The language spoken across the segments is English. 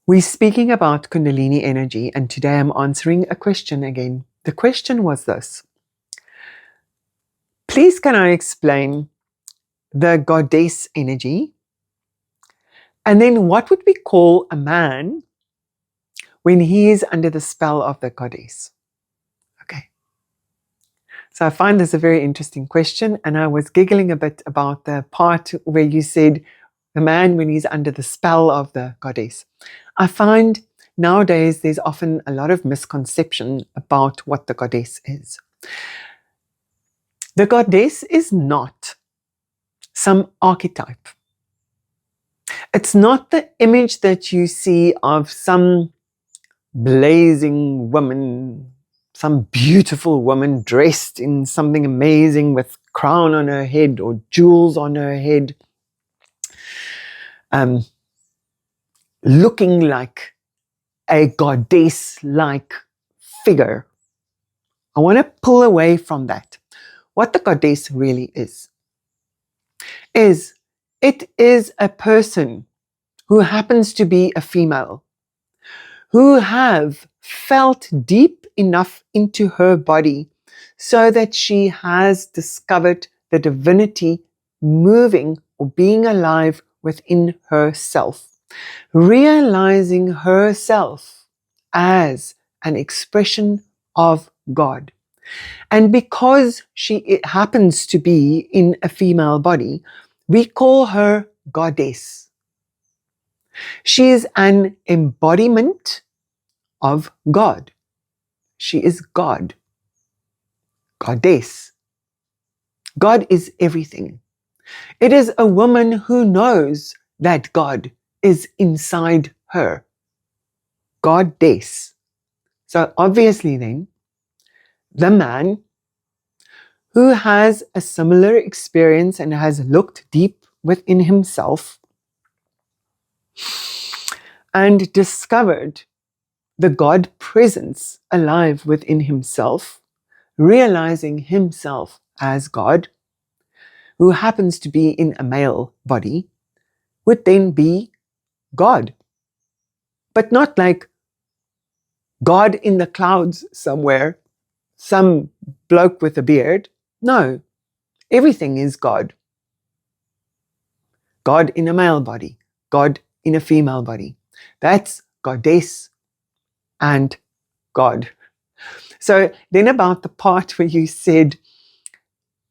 We're speaking about Kundalini energy, and today I'm answering a question again. The question was this: please, can I explain the goddess energy? And then what would we call a man when he is under the spell of the goddess? Okay. So I find this a very interesting question, and I was giggling a bit about the part where you said the man when he's under the spell of the goddess. I find nowadays there's often a lot of misconception about what the goddess is. The goddess is not some archetype. It's not the image that you see of some blazing woman, some beautiful woman dressed in something amazing with crown on her head or jewels on her head, looking like a goddess-like figure. I want to pull away from that. What the goddess really is it is a person who happens to be a female, who have felt deep enough into her body so that she has discovered the divinity moving or being alive within herself, realizing herself as an expression of God. And because it happens to be in a female body, we call her goddess. She is an embodiment of God. She is God. Goddess. God is everything. It is a woman who knows that God is inside her. Goddess. So obviously then, the man who has a similar experience and has looked deep within himself and discovered the God presence alive within himself, realizing himself as God, who happens to be in a male body, would then be God. But not like God in the clouds somewhere, some bloke with a beard. No, everything is God. God in a male body, God in a female body. That's goddess and God. So then about the part where you said,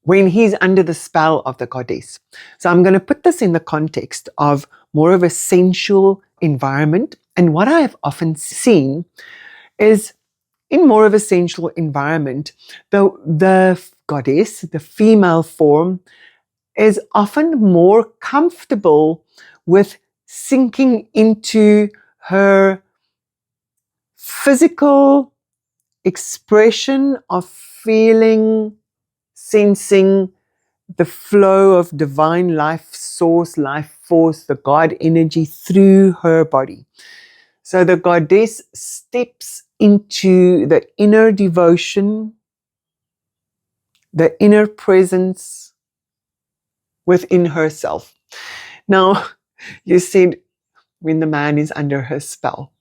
when he's under the spell of the goddess. So I'm going to put this in the context of more of a sensual environment. And what I've often seen is in more of a sensual environment, the goddess, the female form, is often more comfortable with sinking into her physical expression of feeling, sensing the flow of divine life source, life force, the God energy through her body. So the goddess steps into the inner devotion, the inner presence within herself. Now, you said when the man is under her spell.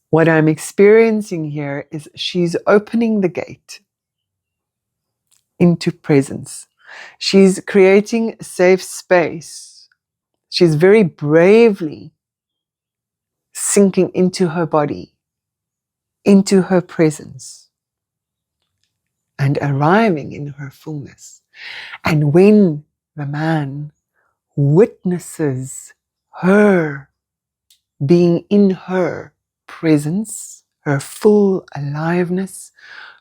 What I'm experiencing here is she's opening the gate into presence. She's creating a safe space. She's very bravely sinking into her body, into her presence, and arriving in her fullness. And when the man witnesses her being in her presence, her full aliveness,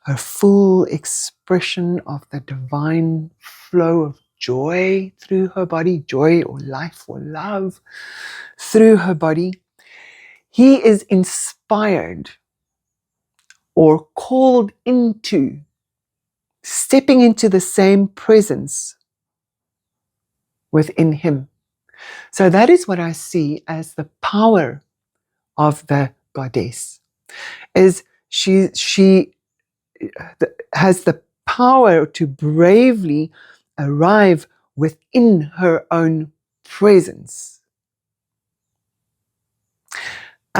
her full expression of the divine flow of joy through her body, joy or life or love through her body, he is inspired or called into stepping into the same presence within him. So that is what I see as the power of the goddess, is she has the power to bravely arrive within her own presence.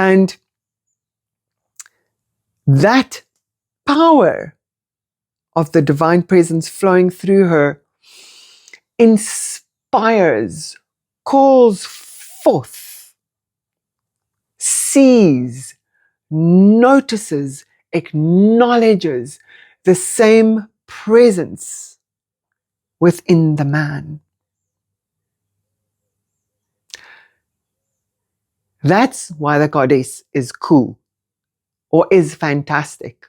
And that power of the divine presence flowing through her inspires, calls forth, sees, notices, acknowledges the same presence within the man. That's why the goddess is cool, or is fantastic,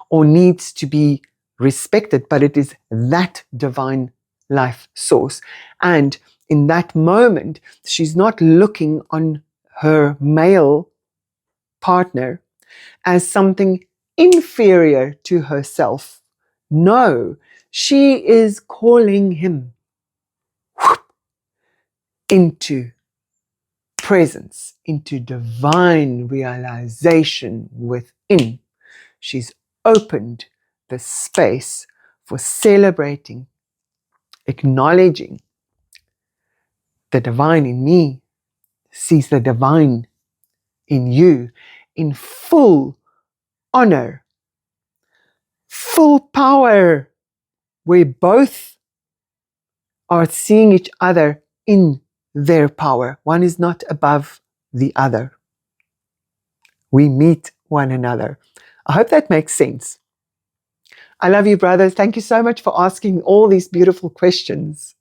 or needs to be respected, but it is that divine life source. And in that moment, she's not looking on her male partner as something inferior to herself. No, she is calling him into presence, into divine realization within. She's opened the space for celebrating, acknowledging the divine in me, sees the divine in you in full honor, full power, where both are seeing each other in their power. One is not above the other. We meet one another. I hope that makes sense. I love you, brothers. Thank you so much for asking all these beautiful questions.